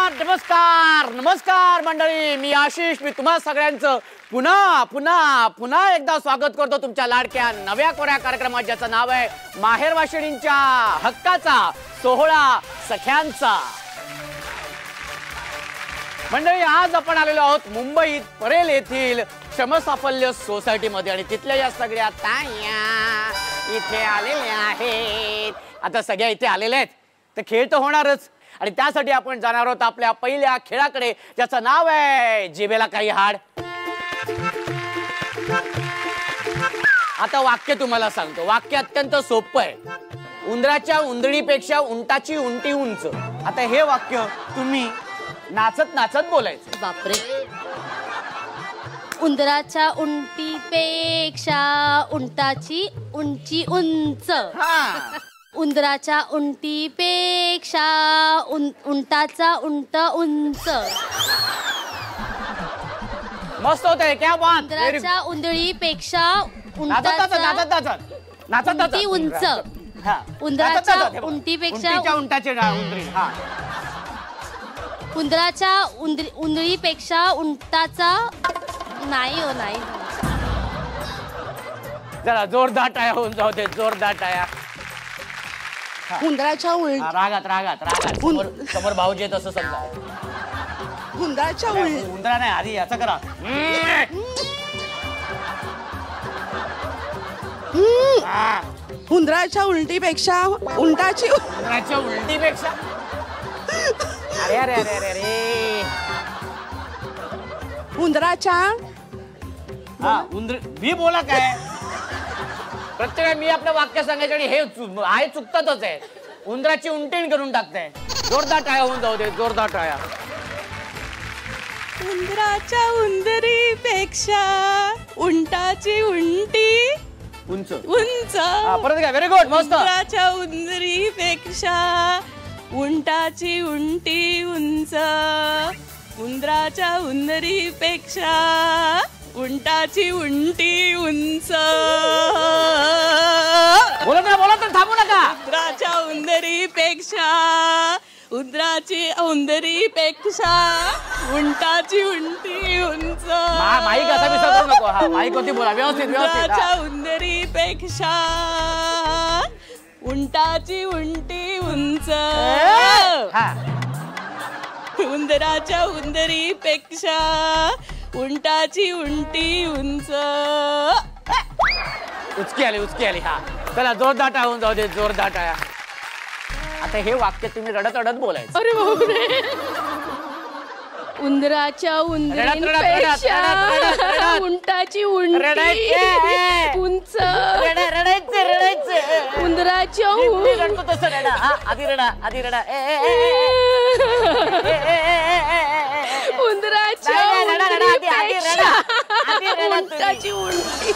नमस्कार नमस्कार नमस्कार मंडळी, मी आशिष. मी तुम्हा सगळ्यांचं पुन्हा पुन्हा पुन्हा एकदा स्वागत करतो तुमच्या लाडक्या नव्या कोऱ्या कार्यक्रमात, ज्याचं नाव आहे माहेरवाशिणींच्या हक्काचा सोहळा सख्यांचा. मंडळी, आज आपण आलेलो आहोत मुंबईत परेल येथील श्रमसाफल्य सोसायटीमध्ये आणि तिथल्या या सगळ्या ताया इथे आलेल्या आहेत. आता सगळ्या इथे आलेल्या आहेत तर खेळ तर होणारच, आणि त्यासाठी आपण जाणार आहोत आपल्या पहिल्या खेळाकडे, ज्याचं नाव आहे जिभेला काही हाड. आता वाक्य तुम्हाला सांगतो. वाक्य अत्यंत सोपं आहे. उंदराच्या उंदरीपेक्षा उंटाची उंटी उंच. आता हे वाक्य तुम्ही नाचत नाचत बोलायचं. बापरे. उंदराच्या उंटीपेक्षा उंटाची उंची उंच. उंदराच्या उंटीपेक्षा उंटाचा उंट उंच. मस्त होतंय. क्या बात. उंदराच्या उंदरीपेक्षा उंटाचा उंटी उंच. उंदराच्या उंटीपेक्षा उंटाची उंदरी. उंदराच्या उंदरीपेक्षा उंटाचा नाही हो नाही. जरा जोरदार टाळ्या होऊन जाऊ दे. जोरदार टाळ्या. उंदराच्या रागात रागात रागात समोर भाऊजी आहेत असं समजा. उंदराच्या उंदरा नाही, आधी याचा करा. उंदराच्या उलटीपेक्षा उंटाची उंदराच्या उलटीपेक्षा. अरे अरे अरे अरे अरे. उंदराच्या उंदर मी बोला काय प्रत्येक मी आपलं वाक्य सांगायचं आणि हे आहे चुकतातच आहे. उंदराची उंटीण करून टाकताय. जोरदार टाळ्या होऊन जाऊ दे. जोरदार टाळ्या. उंदराच्या उंदरीपेक्षा उंटाची उंटी उंच उंच. परत काय. Very good. मस्त. उंदराच्या उंदरीपेक्षा उंटाची उंटी उंच. उंदराच्या उंदरीपेक्षा उंटाची उंटी उंच. बोला ना, बोला तर थांबू नका. उंदराच्या उंदरीपेक्षा उंदराची उंदरीपेक्षा उंटाची उंटी उंच. माईक असा विसरू नको. हा माईक होती. बोला व्यवस्थित व्यवस्थित. उंदराच्या उंदरीपेक्षा उंटाची उंटी उंच. उंदराच्या उंदरीपेक्षा उंटाची उंटी उंच. उचकी आली उचकी आली. हा चला जोरदार टाळ्या होऊन जाऊ दे. जोरदार टाळ्या. आता हे वाक्य तुम्ही रडत रडत बोलायचं. अरे बापरे. उंदराच्या उंदरीपेक्षा उंटाची उंटी उंच. रडायचं रडायचं. उंदराच्या रडतो तसं रडा. आधी रडा आधी रडा. उंदराच्या उंदरीपेक्षा उंटाची उंटी.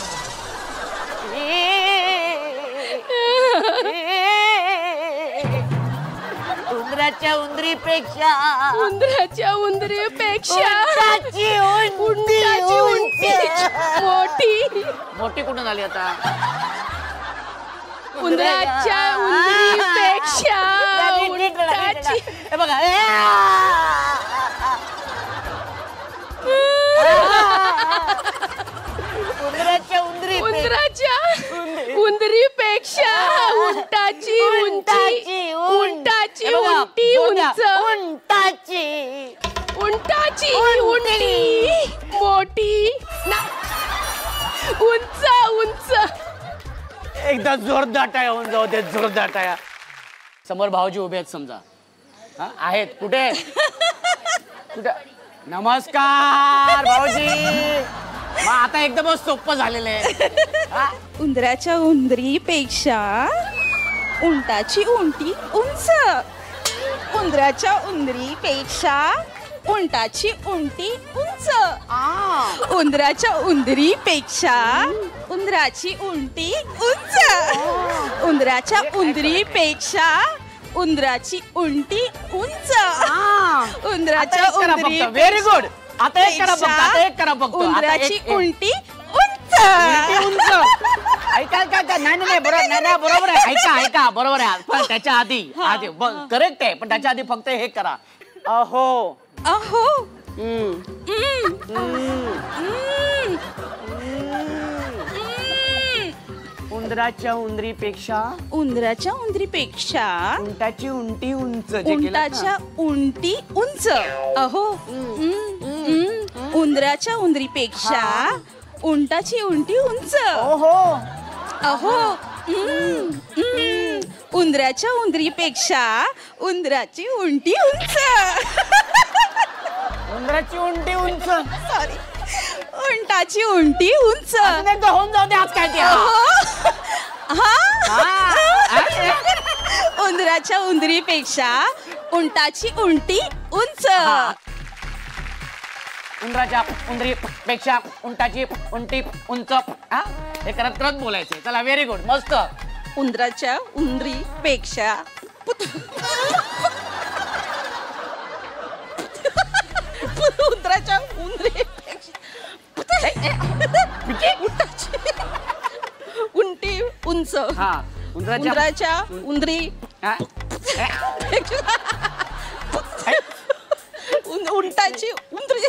उंदराच्या उंदरीपेक्षा उंदराच्या उंदरीपेक्षा उंटाची उंटी मोठी. मोठी कुठून आली आता. उंदराच्या उंदरीपेक्षा उंटाची. हे बघा. उंदराच्या उंदराच्या उंदरीपेक्षा उंटाची उंची उंटाची उंटी उंच. उंटाची उंटी मोठी उंच उंच. एकदा जोरदार टाळ्या होऊन जाऊ दे. जोरदार टाळ्या. समोर भाऊजी उभे आहेत समजा. आहेत कुठे कुठे. नमस्कार भाऊजी. मग आता एकदमच सोपं झालेलं आहे. उंदराच्या उंदरीपेक्षा उंटाची उंटी उंच. उंदराच्या उंदरीपेक्षा उंटाची उंटी उंच. उंदराच्या उंदरीपेक्षा उंदराची उंटी उंच. उंदराच्या उंदरीपेक्षा उंदराची उंटी उंच. उंदराच्या उंदरी. Very good. आता एक करा फक्त. आता एक करा फक्त. उंदराची उंटी उंच. ऐका काय नाही नाही बरोबर बरोबर आहे. ऐका ऐका बरोबर आहे. पण त्याच्या आधी करेक्ट आहे. पण त्याच्या आधी फक्त हे करा. अहो. अहो. उंदराच्या उंदरीपेक्षा उंदराच्या उंदरीपेक्षा उंटाची उंटी उंच. जे केलं ना. उंटाच्या उंटी उंच. अहो. उंदराच्या उंदरीपेक्षा उंटाची उंटी उंच. ओहो. अहो. उंदराच्या उंदरीपेक्षा उंदराची उंटी उंच. उंदराची उंटी उंच. सॉरी. उंटाची उंटी उंच. अजून एकदा होऊन जाऊ दे आज काय ते. उंदराच्या उंदरीपेक्षा उंटाची उंटी उंच. उंदराच्या उंदरीपेक्षा उंटाची उंटी उंच. हे करत करत बोलायचंय. चला व्हेरी गुड. मस्त. उंदराच्या उंदरीपेक्षा उंदराच्या उंदरीपेक्षा उंटी उंच. उंदराच्या उंदरी उंटाची उंदरी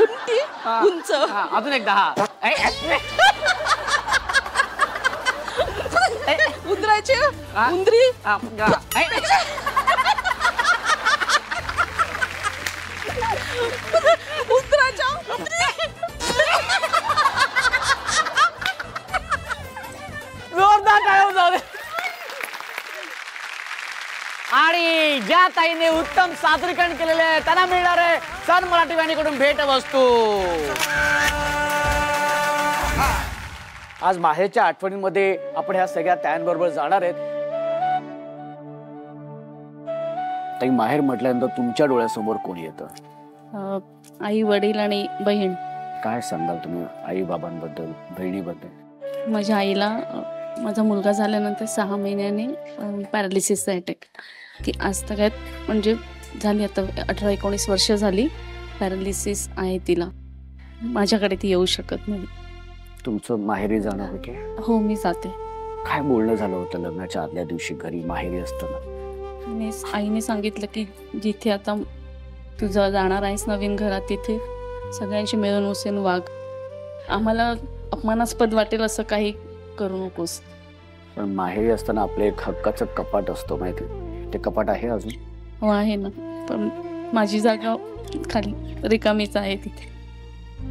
उंटी उंच. अजून एकदा. उंदराची उंदरी उंदराच्या जोरदार टाळ्या जाऊ दे. आणि ज्या ताईने उत्तम सादरीकरण केलेले आहे त्यांना मिळणार आहे सन मराठी वाहिनीकडून भेटवस्तू. आज माहेरच्या आठवणींमध्ये आपण ह्या सगळ्या ताईंबरोबर जाणार आहेत. ताई, माहेर म्हटल्यानंतर तुमच्या डोळ्यासमोर कोण येतं? आई, वडील आणि बहीण. काय सांगाल तुम्ही आई बाबांबद्दल, बहिणीबद्दल? माझ्या आईला माझा मुलगा झाल्यानंतर 6 महिन्याने पॅरालिसिसचा अटॅक. ती आज तगायत म्हणजे झाली, आता 18-19 वर्ष झाली पॅरालिसिस आहे तिला. माझ्याकडे ती येऊ शकत नाही. तुमचं माहेरी जाणं होतं? हो, मी जाते. काय बोलणं झालं होतं लग्नाच्या आदल्या दिवशी घरी माहेरी असताना? आईने सांगितलं की जिथे आता तुझं जाणार आहेस नवीन घरात, तिथे सगळ्यांशी मिळून मिसळून वाग. आम्हाला अपमानास्पद वाटेल असं काही करू नकोस. पण माहेरी असताना आपलं एक हक्काचं कपाट असतो माहिती, ते कपाट आहे अजून? हो आहे ना, पण माझी जागा खाली रिकामीच आहे तिथे.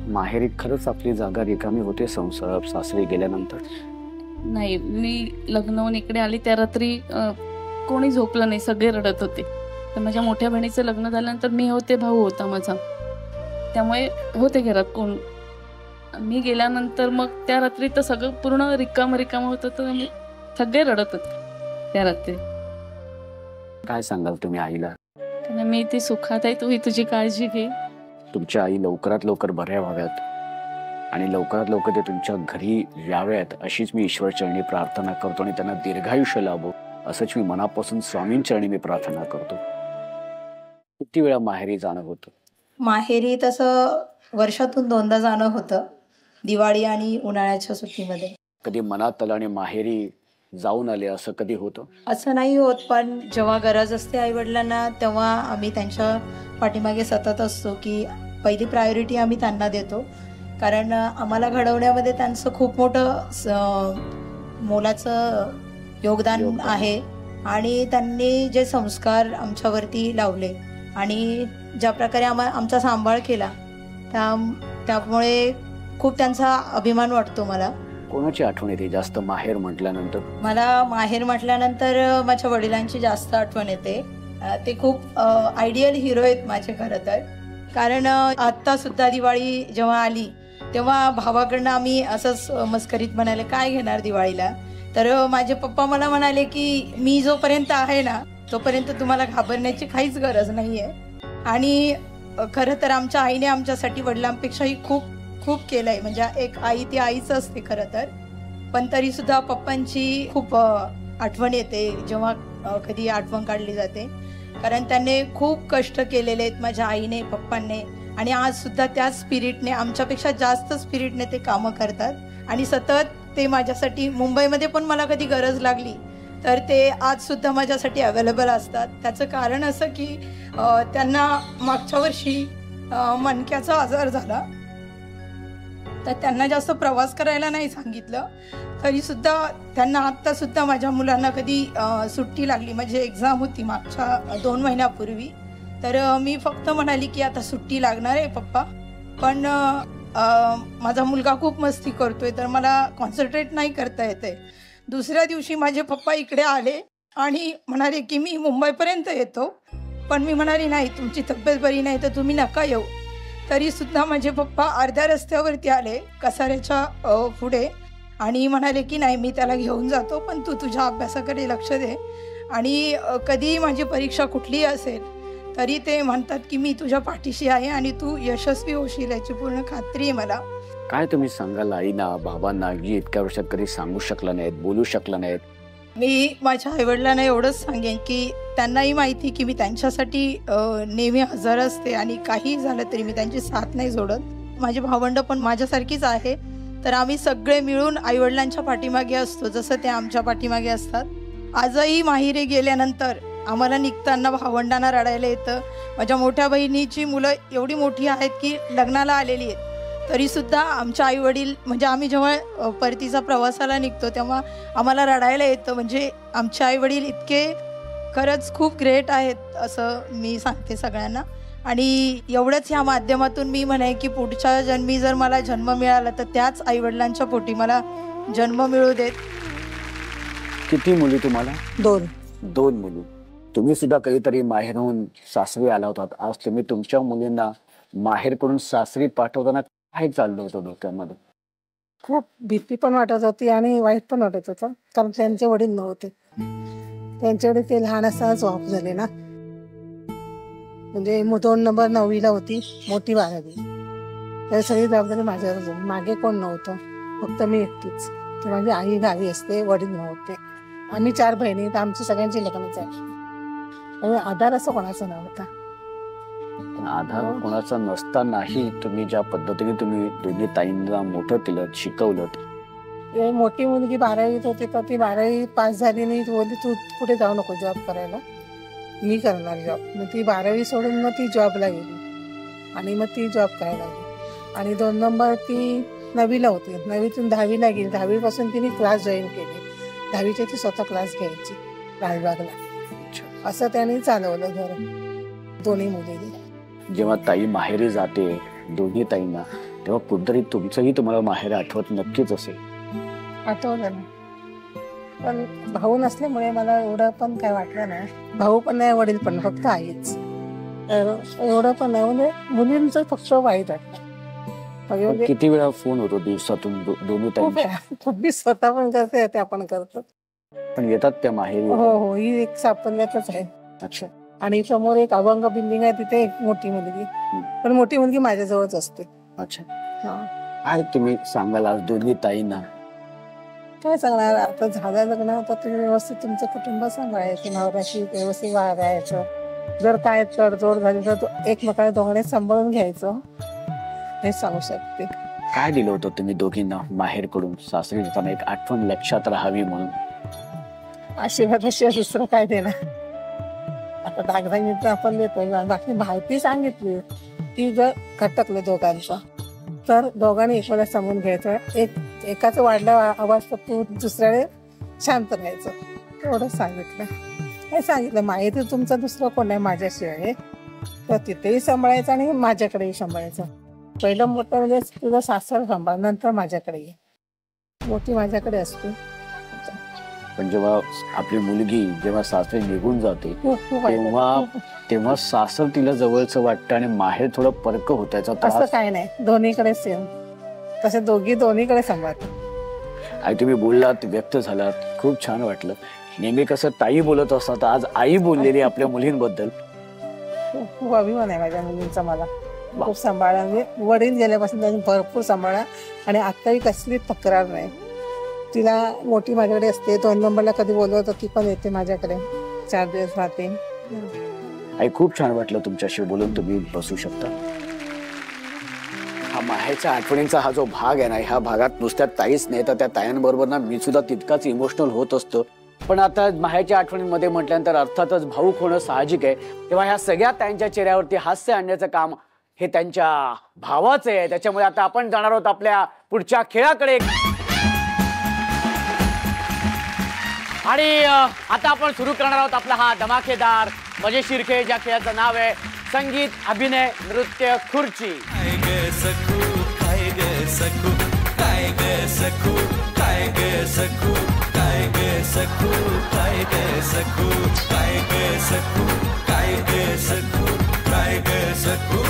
माहेरी खरंच आपली जागा रिकामी होते संसार सासरी गेल्यानंतर? नाही, मी लग्न होऊन इकडे आली त्या रात्री कोणी झोपलं नाही, सगळे रडत होते. तर माझ्या मोठ्या बहिणीचं लग्न झाल्यानंतर मी होते, भाऊ होता माझा, त्यामुळे होते घरात कोण. मी गेल्यानंतर मग त्या रात्री तर सगळं पूर्ण रिकाम होतं, तर सगळे रडत होते त्या रात्री. काय सांगाल तुम्ही आईला? त्यांना मी ती सुखात आहे, तू ही तुझी काळजी घे. तुमच्या आई लवकरात लवकर बऱ्या व्हाव्यात आणि लवकरात लवकर ते तुमच्या घरी याव्यात अशीच मी ईश्वरचरणी प्रार्थना करतो आणि त्यांना दीर्घायुष्य लाभो असंच मी मनापासून स्वामींचरणी मी प्रार्थना करतो. किती वेळा माहेरी जाणं होतं? माहेरी तसं वर्षातून 2दा जाणं होतं, दिवाळी आणि उन्हाळ्याच्या सुट्टीमध्ये. कधी मनात आलं आणि माहेरी जाऊन आले असं कधी होतं? असं नाही होत, पण जेव्हा गरज असते आईवडिलांना तेव्हा आम्ही त्यांच्या पाठीमागे सतत असतो की पहिली प्रायोरिटी आम्ही त्यांना देतो. कारण आम्हाला घडवण्यामध्ये त्यांचं खूप मोठं मोलाचं योगदान आहे आणि त्यांनी जे संस्कार आमच्यावरती लावले आणि ज्या प्रकारे आमचा सांभाळ केला त्यामुळे खूप त्यांचा अभिमान वाटतो मला. कोणाची आठवण येते जास्त माहेर म्हटल्यानंतर? मला माहेर म्हटल्यानंतर माझ्या वडिलांची जास्त आठवण येते. ते खूप आयडियल हिरो आहेत माझे खरं तर. कारण आत्ता सुद्धा दिवाळी जेव्हा आली तेव्हा भावाकडनं आम्ही असंच मस्करीत म्हणाले काय घेणार दिवाळीला, तर माझे पप्पा मला म्हणाले की मी जोपर्यंत आहे ना तोपर्यंत तुम्हाला घाबरण्याची काहीच गरज नाही आहे. आणि खरं तर आमच्या आईने आमच्यासाठी वडिलांपेक्षाही खूप खूप केलंय. म्हणजे एक आई ती आईच असते खरं तर, पण तरी सुद्धा पप्पांची खूप आठवण येते जेव्हा कधी आठवण काढली जाते. कारण त्यांनी खूप कष्ट केलेले आहेत माझ्या आईने पप्पांनी आणि आज सुद्धा त्याच स्पिरिटने आमच्यापेक्षा जास्त स्पिरिटने ते कामं करतात आणि सतत ते माझ्यासाठी मुंबईमध्ये पण मला कधी गरज लागली तर ते आज सुद्धा माझ्यासाठी अवेलेबल असतात. त्याचं कारण असं की त्यांना मागच्या वर्षी मणक्याचा आजार झाला, तर त्यांना जास्त प्रवास करायला नाही सांगितलं. तरीसुद्धा त्यांना आत्तासुद्धा माझ्या मुलांना कधी सुट्टी लागली, म्हणजे एक्झाम होती मागच्या 2 महिन्यापूर्वी, तर मी फक्त म्हणाली की आता सुट्टी लागणार आहे पप्पा, पण माझा मुलगा खूप मस्ती करतोय तर मला कॉन्सन्ट्रेट नाही करता येते. दुसऱ्या दिवशी माझे पप्पा इकडे आले आणि म्हणाले की मी मुंबईपर्यंत येतो, पण मी म्हणाली नाही, तुमची तब्येत बरी नाही तर तुम्ही नका येऊ. तरीसुद्धा माझे पप्पा अर्ध्या रस्त्यावरती आले कसाऱ्याच्या पुढे आणि म्हणाले की नाही, मी त्याला घेऊन जातो, पण तू तुझ्या अभ्यासाकडे लक्ष दे, आणि कधीही माझी परीक्षा कुठलीही असेल तरी ते म्हणतात की मी तुझ्या पाठीशी आहे आणि तू यशस्वी होशील याची पूर्ण खात्री आहे मला. काय तुम्ही सांगाल आईना बाबांना जी इतक्या वर्षात कधी सांगू शकला नाहीत, बोलू शकला नाहीत? मी माझ्या आईवडिलांना एवढंच सांगेन की त्यांनाही माहिती की मी त्यांच्यासाठी नेहमी हजर असते आणि काही झालं तरी मी त्यांची साथ नाही सोडत. माझी भावंड पण माझ्यासारखीच आहे, तर आम्ही सगळे मिळून आईवडिलांच्या पाठीमागे असतो जसं ते आमच्या पाठीमागे असतात. आजही माहेरी गेल्यानंतर आम्हाला निघताना भावंडांना रडायला येतं. माझ्या मोठ्या बहिणीची मुलं एवढी मोठी आहेत की लग्नाला आलेली आहेत, तरीसुद्धा आमच्या आईवडील, म्हणजे आम्ही जेव्हा परतीचा प्रवासाला निघतो तेव्हा आम्हाला रडायला येतं. म्हणजे आमचे आईवडील इतके खरंच खूप ग्रेट आहेत असं मी सांगते सगळ्यांना. आणि एवढंच ह्या माध्यमातून मी म्हणे की पुढच्या जन्मी जर मला जन्म मिळाला तर त्याच आईवडिलांच्या पोटी मला जन्म मिळू देत. किती मुली तुम्हाला? 2 मुली. तुम्ही सुद्धा कधीतरी माहेरहून सासरी आला होतात. आज तुम्ही तुमच्या मुलींना माहेर करून सासरी पाठवताना काय चाललं होतं डोक्यामध्ये? खूप भीती पण वाटत होती आणि वाईट पण वाटत होतं, कारण त्यांचे वडील नव्हते. त्यांचे वडील ते लहान असतानाच ऑफ झाले ना. म्हणजे 2 नंबर 9वीला होती, मोठी 12वी. तर सगळी जबाबदारी माझ्यावर होती. मागे कोण नव्हतं, फक्त मी एकटीच. तर माझी आई गावी असते, वडील नव्हते. आम्ही 4 बहिणी, तर आमची सगळ्यांची लग्न झाली. आधार असं कोणाचा नव्हता. आधार कोणाचा नसतानाही तुम्ही ज्या पद्धतीने तुम्ही दोन्ही ताईंना मोठं केलं, शिकवलं. मोठी मुलगी 12वीत होती, तर ती 12वी पास झाली नाही. बोलली तू कुठे जाऊ नको जॉब करायला, मी करणार जॉब. मग ती 12वी सोडून मग ती जॉबला गेली आणि मग ती जॉब करायला लागली. आणि 2 नंबर ती 9वीला होती, 9वीतून 10वीला गेली. 10वीपासून तिने क्लास जॉईन केली. 10वीचे ती स्वतः क्लास घ्यायची लालबागला. असं त्याने चालवलं घर दोन्ही मुली. जेव्हा ताई माहेरी जाते दोन्ही ताईंना, तेव्हा कुठतरी तुमचंही तुम्हाला माहेर आठवत नक्कीच असेल. आठवलं ना, पण भाऊ नसल्यामुळे मला एवढं पण काय वाटलं नाही. भाऊ पण नाही, वडील पण, फक्त आईच. तर एवढं पण नाही, म्हणजे मुलींचं फक्त वाईट वाटतं. किती वेळा फोन होतो दिवसातून दोन्ही ताई? खूप मी स्वतः पण करते, त्या पण करतात. पण येतात त्या माहेरी? हो, ही एक सापडल्यातच आहे. अच्छा. आणि समोर एक अभंग बिल्डिंग आहे, तिथे एक मोठी मुलगी, पण मोठी मुलगी माझ्याजवळच असते. अच्छा. काय तुम्ही सांगाल आज दोन्ही ताईंना? काय सांगणार, आता झालं लग्न, आता तुम्ही व्यवस्थित तुमचं कुटुंब सांभाळायचं, नवऱ्याशी व्यवस्थित वागायचं. जर काय तडजोड झाली तर एकमेकाला दोघांनी सांभाळून घ्यायचं, हे सांगू शकते. काय दिलं होतं तुम्ही दोघींना माहेर कडून सासरी जाताना, एक आठवण लक्षात राहावी म्हणून? आशीर्वादाशिवाय दुसरं काय देणार. आता दागदागिने आपण देतोय, बाकी माहिती सांगितली. ती जर खटकलं दोघांचं, तर दोघांनी एकमेकाला सांगून घ्यायचं. एकाचं वाढला आवाज तर तू दुसऱ्याने शांत राहायचं, एवढंच सांगितलं. काय सांगितलं, माहिती तुमचं दुसरं कोण आहे माझ्याशिवाय, तर तिथेही सांभाळायचं आणि माझ्याकडेही सांभाळायचं. पहिलं मोठं म्हणजे तुझं सासर सांभाळ, नंतर माझ्याकडे ये. मोठी माझ्याकडे असते. पण जेव्हा आपली मुलगी जेव्हा सासरी निघून जाते तेव्हा सासर तिला जवळचं वाटतं आणि माहेर थोडं परक होत्याचा त्रास. असं काय नाही, दोन्हीकडे सेम. तसे दोन्हीकडे सांभाळतात. आई तुम्ही बोललात, व्यक्त झालात, खूप छान वाटलं. नेहमी कसं ताई बोलत असतात, आज आई बोललेली आपल्या मुलींबद्दल. खूप अभिमान आहे माझ्या मुलींचा. मला खूप सांभाळा, म्हणजे वडील गेल्यापासून त्यांनी भरपूर सांभाळा आणि आताही कसली तक्रार नाही. तिला मोठी माझ्याकडे असते, 2 नंबरला कधी बोलवत ती पण येते माझ्याकडे, 4 दिवस राहते. आई खूप छान वाटलं तुमच्याशी बोलून. तुम्ही बसू शकता. हा माहेरच्या आठवणींचा हा जो भाग आहे ना, ह्या भागात नुसत्या ताईच नाही तर त्या तायांबरोबर ना मी सुद्धा तितकाच इमोशनल होत असतो. पण आता माहेरच्या आठवणींमध्ये म्हटल्यानंतर अर्थातच भावूक होणं साहजिक आहे. तेव्हा ह्या सगळ्या त्यांच्या चेहऱ्यावरती हास्य आणण्याचं काम हे त्यांच्या भावाचं आहे. त्याच्यामुळे आता आपण जाणार आहोत आपल्या पुढच्या खेळाकडे. आणि आता आपण सुरू करणार आहोत आपला हा धमाकेदार मजेशीर खेळ, ज्या खेळाचं नाव आहे संगीत अभिनय नृत्य खुर्ची. काय ग सखू काय ग सखू काय ग सखू काय ग सखू काय ग सखू काय ग सखू काय ग सखू काय ग सखू काय ग सखू.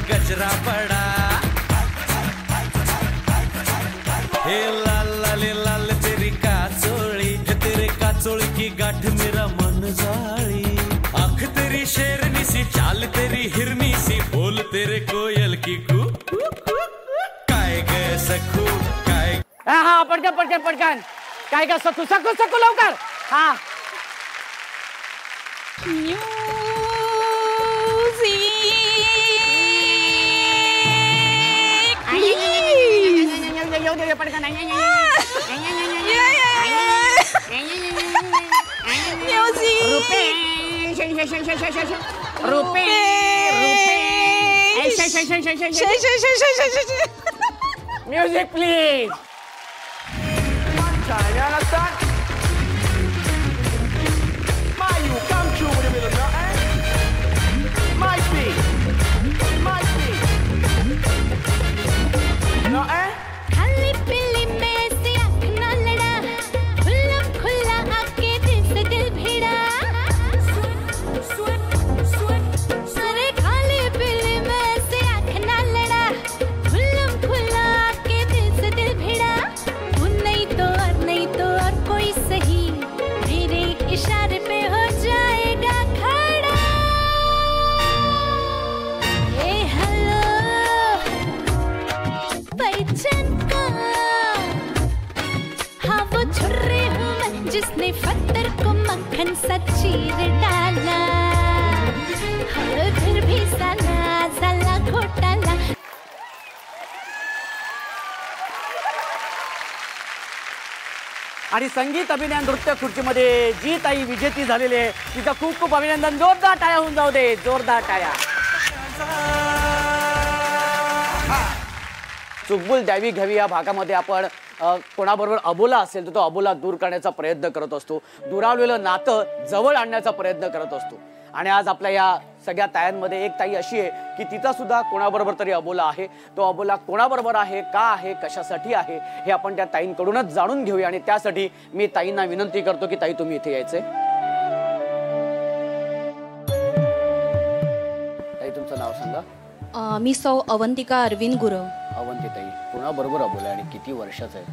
गजरा पड़ा हे लाल लाले लाल तेरी काचोली तेरे काचोली की गाठ मेरा मन जाली. आँख तेरी शेरनी सी चाल तेरी हिरनी सी बोल तेरे कोयल की कू काय ग सखू काय. हा पटकन पटकन पटकन. काय ग सखू सखू सखू लवकर. हा म्युझिक प्लीज. जिसने पत्थर को मक्खन सा चीर डाला फिर भी साला साला घोटाला. आणि संगीत अभिनय नृत्य खुर्चीमध्ये जी ताई विजेती झालेली आहे तिचं खूप खूप अभिनंदन. जोरदार टाळ्या होऊन जाऊ दे, जोरदार टाळ्या. चुकबुल द्यावी घ्यावी या भागामध्ये आपण कोणाबरोबर अबोला असेल तर तो अबोला दूर करण्याचा प्रयत्न करत असतो. दुरावलेलं नातं जवळ आणण्याचा प्रयत्न करत असतो. आणि आज आपल्या या सगळ्या तायांमध्ये एक ताई अशी आहे की तिचा सुद्धा कोणाबरोबर तरी अबोला आहे. तो अबोला कोणाबरोबर आहे, का आहे, कशासाठी आहे हे आपण त्या ताईंकडूनच जाणून घेऊया. आणि त्यासाठी मी ताईंना विनंती करतो की ताई तुम्ही इथे यायचे. ताई तुमचं नाव सांगा. मी सौ अवंतिका अरविंद गुरव. अवंती ताई कोणाबरोबर अबोला आणि किती वर्षाचं आहे?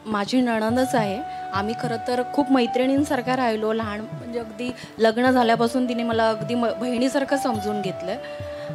माझी नणंदच आहे. आम्ही खरं तर खूप मैत्रिणींसारखा राहिलो. लहान म्हणजे अगदी लग्न झाल्यापासून तिने मला अगदी बहिणीसारखं समजून घेतलं.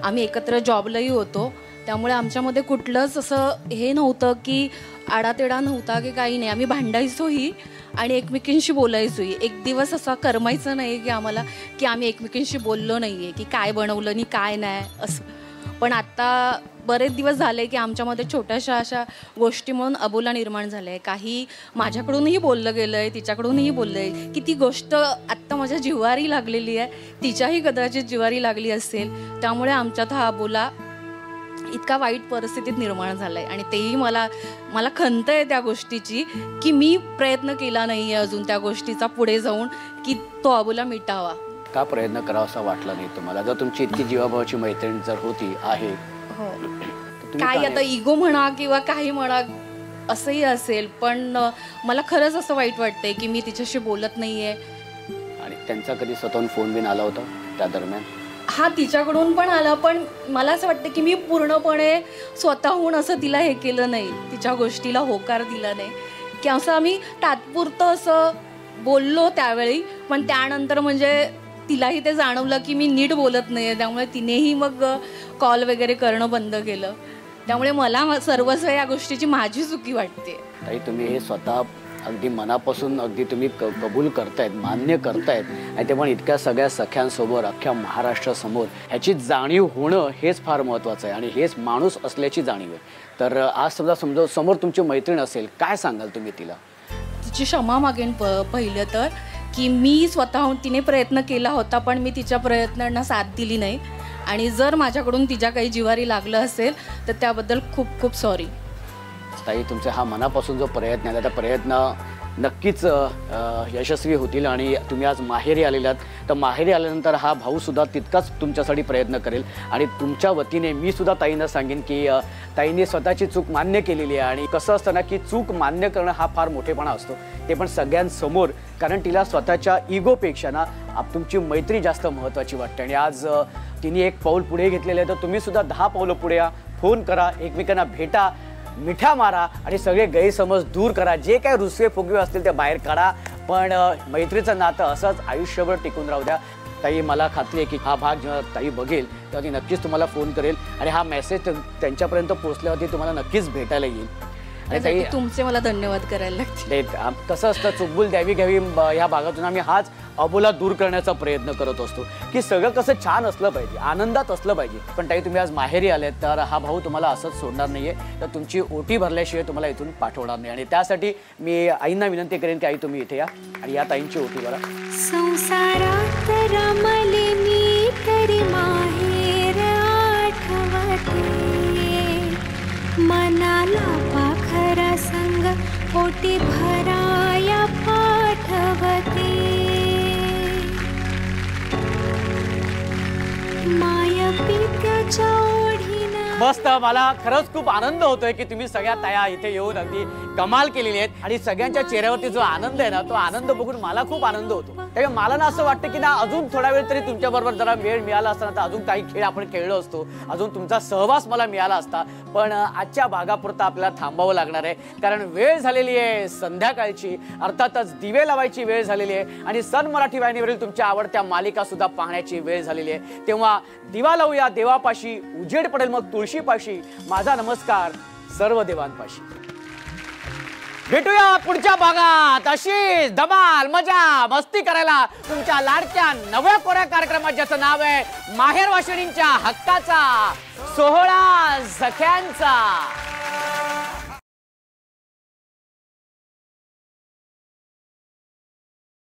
आम्ही एकत्र जॉबलाही होतो. त्यामुळे आमच्यामध्ये कुठलंच असं हे नव्हतं की आडातेडा नव्हता की काही नाही. आम्ही भांडायचोही आणि एकमेकींशी बोलायचोही. एक दिवस असा करमायचं नाही की आम्हाला की आम्ही एकमेकींशी बोललो नाही आहे की काय बनवलं आणि काय नाही असं. पण आत्ता बरेच दिवस झाले की आमच्यामध्ये छोट्याशा अशा गोष्टी म्हणून अबोला निर्माण झाले आहे. काही माझ्याकडूनही बोललं गेलं आहे, तिच्याकडूनही बोललं आहे की ती गोष्ट आत्ता माझ्या जिव्हारी लागलेली आहे, तिच्याही कदाचित जिव्हारी लागली असेल. त्यामुळे आमच्यात हा अबोला इतका वाईट परिस्थितीत निर्माण झाला आहे. आणि तेही मला खंत आहे त्या गोष्टीची की मी प्रयत्न केला नाही आहे अजून त्या गोष्टीचा पुढे जाऊन की तो अबोला मिटावा. का प्रयत्न करावा असं वाटलं नाही तुम्हाला? जर तुमची इतकी जीवाभावाची मैत्रीण जर होती आहे, काही आता इगो म्हणा किंवा काही म्हणा असंही असेल, पण मला खरंच असं वाईट वाटतंय की मी तिच्याशी बोलत नाहीये. आणि त्यांचा कधी स्वतःहून फोन बिन आला होता त्या दरम्यान? हा तिच्याकडून पण आला, पण मला असं वाटतं की मी पूर्णपणे स्वतःहून असं तिला हे केलं नाही, तिच्या गोष्टीला होकार दिला नाही, की असं आम्ही तात्पुरतं असं बोललो त्यावेळी, पण त्यानंतर म्हणजे तिलाही ते जाणवलं की मी नीट बोलत नाही आहे, त्यामुळे तिनेही मग कॉल वगैरे करणं बंद केलं. त्यामुळे मला सर्वस्व या गोष्टीची माझी चुकी वाटते. ताई तुम्ही हे स्वतः अगदी मनापासून अगदी तुम्ही कबूल करतायत, मान्य करतायत, आणि ते पण इतक्या सगळ्या सख्यांसोबत अख्ख्या महाराष्ट्रासमोर ह्याची जाणीव होणं हेच फार महत्त्वाचं आहे आणि हेच माणूस असल्याची जाणीव आहे. तर आज समजा समोर तुमची मैत्रीण असेल, काय सांगाल तुम्ही तिला? तिची क्षमा मागेन पहिलं तर, की मी स्वतःहून तिने प्रयत्न केला होता पण मी तिच्या प्रयत्नांना साथ दिली नाही, आणि जर माझ्याकडून तिच्या काही जिवारी लागलं असेल तर त्याबद्दल खूप खूप सॉरी. ताई तुमचा हा मनापासून जो प्रयत्न आहे त्या प्रयत्न नक्कीच यशस्वी होतील आणि तुम्ही आज माहेरी आलेलात, तर माहेरी आल्यानंतर हा भाऊसुद्धा तितकाच तुमच्यासाठी प्रयत्न करेल. आणि तुमच्या वतीने मी सुद्धा ताईंना सांगेन की ताईंनी स्वतःची चूक मान्य केलेली आहे, आणि कसं असतं ना की चूक मान्य करणं हा फार मोठेपणा असतो, ते पण सगळ्यांसमोर, कारण तिला स्वतःच्या इगोपेक्षा ना तुमची मैत्री जास्त महत्त्वाची वाटते. आणि आज तिने एक पाऊल पुढे घेतलेलं आहे, तर तुम्ही सुद्धा 10 पावलं पुढे या, फोन करा, एकमेकांना भेटा, मिठा मारा आणि सगळे गैरसमज दूर करा, जे काही रुसवे फुगवे असतील ते बाहेर काढा, पण मैत्रीचं नातं असंच आयुष्यभर टिकून राहू द्या. ताई मला खात्री आहे की हा भाग जेव्हा ताई बघेल तेव्हा ती नक्कीच तुम्हाला फोन करेल आणि हा मेसेज त्यांच्यापर्यंत पोहोचल्यावरती तुम्हाला नक्कीच भेटायला येईल. आणि ताई तुमचे मला धन्यवाद करायला लागतील. कसं असतं, चुकबुल द्यावी घ्यावी ह्या भागातून आम्ही हाच अबोला दूर करण्याचा प्रयत्न करत असतो की सगळं कसं छान असलं पाहिजे, आनंदात असलं पाहिजे. पण ताई तुम्ही आज माहेरी आलेत, तर हा भाऊ तुम्हाला असंच सोडणार नाहीये, तर तुमची ओटी भरल्याशिवाय तुम्हाला इथून पाठवणार नाही. आणि त्यासाठी मी आईंना विनंती करेन की आई तुम्ही इथे या आणि या ताईंची ओटी भरा. संसारात रमले मी तरी माहेर आठवते, मनाला पाखरा संग ओटी भराया पाठवते, माया पित्याच्या ओढीनं. मस्त, मला खरंच खूप आनंद होतोय की तुम्ही सगळ्या ताया इथे येऊन अगदी कमाल केलेली आहेत आणि सगळ्यांच्या चेहऱ्यावरती जो आनंद आहे ना, तो आनंद बघून मला खूप आनंद होतो. त्यामुळे मला ना असं वाटतं की ना अजून थोडा वेळ तरी तुमच्या बरोबर जरा वेळ मिळाला असता तर अजून काही खेळ आपण खेळलो असतो, अजून तुमचा सहवास मला मिळाला असता. पण आजच्या भागापुरता आपल्याला थांबावं लागणार आहे, कारण वेळ झालेली आहे संध्याकाळची, अर्थातच दिवे लावायची वेळ झालेली आहे आणि सन मराठी वाहिनीवरील तुमच्या आवडत्या मालिका सुद्धा पाहण्याची वेळ झालेली आहे. तेव्हा दिवा लावूया देवापाशी, उजेड पडेल मग तुळशीपाशी, माझा नमस्कार सर्व देवांपाशी. भेटूया पुढच्या भागात अशीच धमाल मजा मस्ती करायला तुमच्या लाडक्या नव्या कोऱ्या कार्यक्रमात, ज्याचं नाव आहे माहेरवाशिणींच्या हक्काचा सोहळा सख्यांचा.